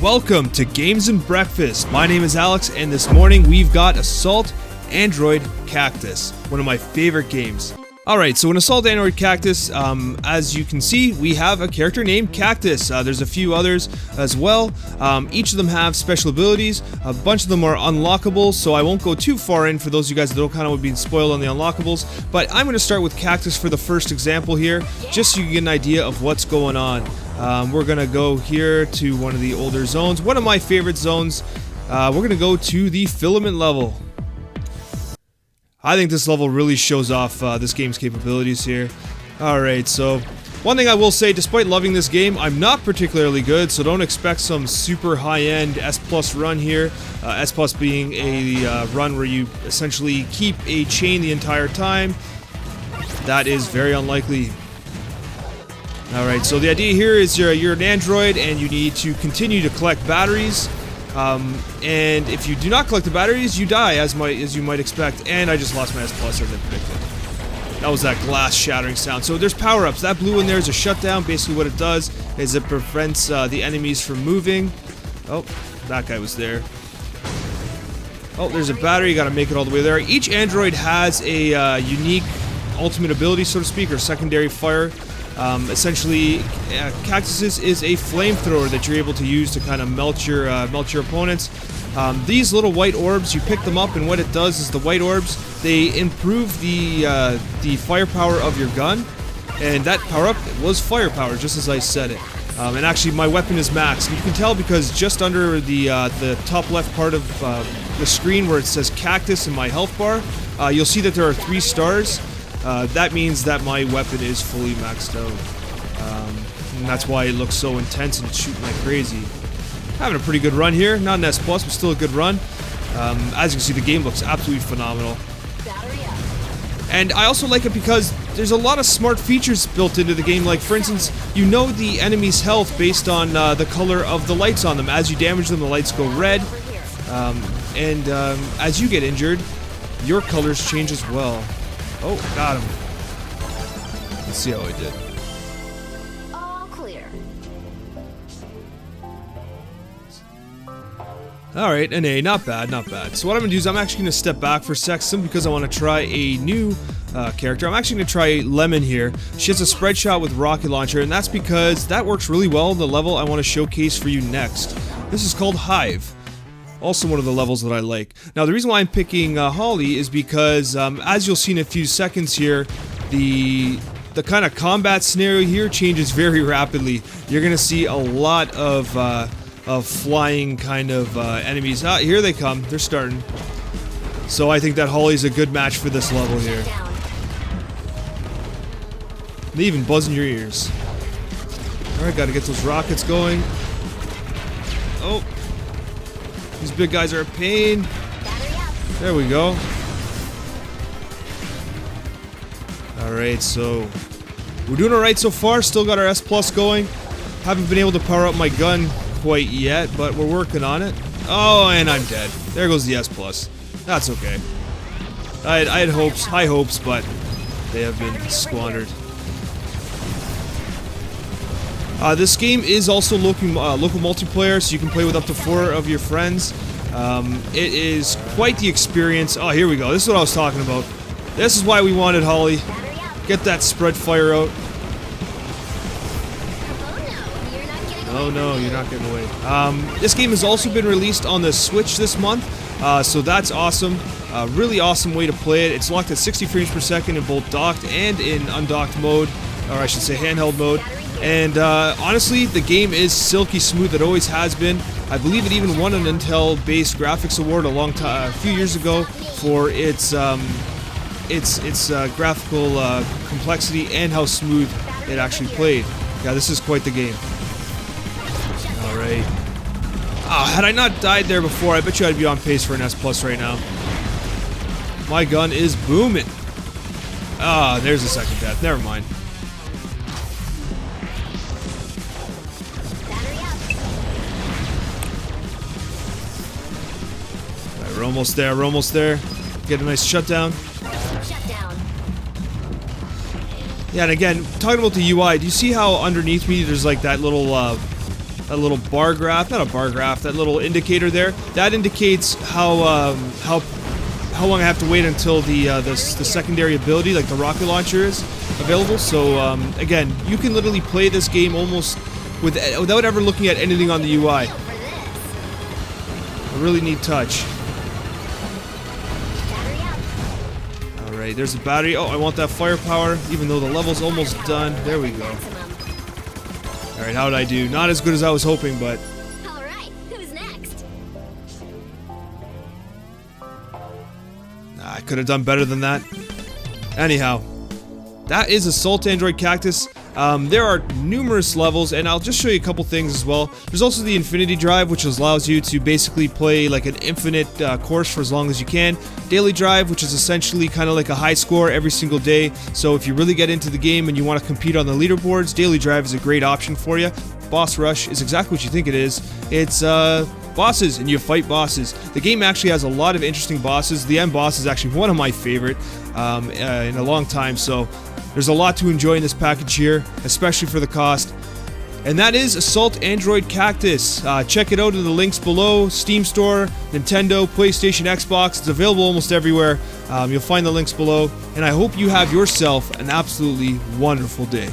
Welcome to Games and Breakfast. My name is Alex, and this morning we've got Assault Android Cactus, one of my favorite games. Alright, so in Assault Android Cactus, as you can see, we have a character named Cactus. There's a few others as well. Each of them have special abilities. A bunch of them are unlockable, so I won't go too far in for those of you guys that don't kind of be spoiled on the unlockables. But I'm going to start with Cactus for the first example here, just so you get an idea of what's going on. We're going to go here to one of the older zones. One of my favorite zones. We're going to go to the filament level. I think this level really shows off this game's capabilities here. Alright, so one thing I will say, despite loving this game, I'm not particularly good, so don't expect some super high-end S+ run here. S+ being a run where you essentially keep a chain the entire time. That is very unlikely. Alright, so the idea here is you're an android and you need to continue to collect batteries. And if you do not collect the batteries, you die, as you might expect. And I just lost my S+ as I predicted. That was that glass shattering sound. So there's power-ups. That blue in there is a shutdown. Basically what it does is it prevents the enemies from moving. Oh, that guy was there. Oh, there's a battery. You gotta make it all the way there. Each android has a unique ultimate ability, so to speak, or secondary fire. Essentially, Cactus is a flamethrower that you're able to use to kind of melt your opponents. These little white orbs, you pick them up, and what it does is the white orbs, they improve the firepower of your gun, and that power-up was firepower, just as I said it. And actually, my weapon is maxed. And you can tell because just under the top left part of the screen where it says Cactus in my health bar, you'll see that there are 3 stars. That means that my weapon is fully maxed out. And that's why it looks so intense and it's shooting like crazy. Having a pretty good run here. Not an S+, but still a good run. As you can see, the game looks absolutely phenomenal. And I also like it because there's a lot of smart features built into the game. Like, for instance, you know the enemy's health based on the color of the lights on them. As you damage them, the lights go red. As you get injured, your colors change as well. Oh, got him. Let's see how I did. All clear. Alright, an A. Not bad, not bad. So what I'm going to do is I'm actually going to step back for a sec simply because I want to try a new character. I'm actually going to try Lemon here. She has a spread shot with rocket launcher, and that's because that works really well in the level I want to showcase for you next. This is called Hive. Also one of the levels that I like. Now the reason why I'm picking Holly is because, as you'll see in a few seconds here, the kind of combat scenario here changes very rapidly. You're gonna see a lot of flying kind of enemies. Ah, here they come. They're starting. So I think that Holly's a good match for this level here. They even buzz in your ears. Alright, gotta get those rockets going. Oh. These big guys are a pain. There we go. Alright, so we're doing alright so far. Still got our S+ going. Haven't been able to power up my gun quite yet, but we're working on it. Oh, and I'm dead. There goes the S+. That's okay. I had hopes, high hopes, but they have been squandered. This game is also local multiplayer, so you can play with up to 4 of your friends. It is quite the experience. Oh, here we go. This is what I was talking about. This is why we wanted Holly. Get that spread fire out. Oh no, you're not getting away. This game has also been released on the Switch this month, so that's awesome. Really awesome way to play it. It's locked at 60 frames per second in both docked and in undocked mode, or I should say handheld mode. And honestly, the game is silky smooth. It always has been. I believe it even won an Intel-based graphics award a few years ago for its graphical complexity and how smooth it actually played. Yeah, this is quite the game. All right. Had I not died there before, I bet you I'd be on pace for an S+ right now. My gun is booming. There's a second death. Never mind. We're almost there, we're almost there. Get a nice shutdown. Yeah, and again, talking about the UI, do you see how underneath me there's like that little That little bar graph, not a bar graph, that little indicator there, that indicates how long I have to wait until the secondary ability, like the rocket launcher, is available. So again, you can literally play this game almost without ever looking at anything on the UI. A really neat touch. Alright, there's a battery. Oh, I want that firepower, even though the level's almost done. There we go. Alright, how did I do? Not as good as I was hoping, but... Alright, who's next? I could have done better than that. Anyhow, that is Assault Android Cactus. There are numerous levels, and I'll just show you a couple things as well. There's also the Infinity Drive, which allows you to basically play like an infinite course for as long as you can. Daily Drive, which is essentially kind of like a high score every single day. So if you really get into the game and you want to compete on the leaderboards, Daily Drive is a great option for you. Boss Rush is exactly what you think it is. It's bosses, and you fight bosses. The game actually has a lot of interesting bosses. The end boss is actually one of my favorite in a long time, so there's a lot to enjoy in this package here, especially for the cost. And that is Assault Android Cactus. Check it out in the links below. Steam Store, Nintendo, PlayStation, Xbox. It's available almost everywhere. You'll find the links below. And I hope you have yourself an absolutely wonderful day.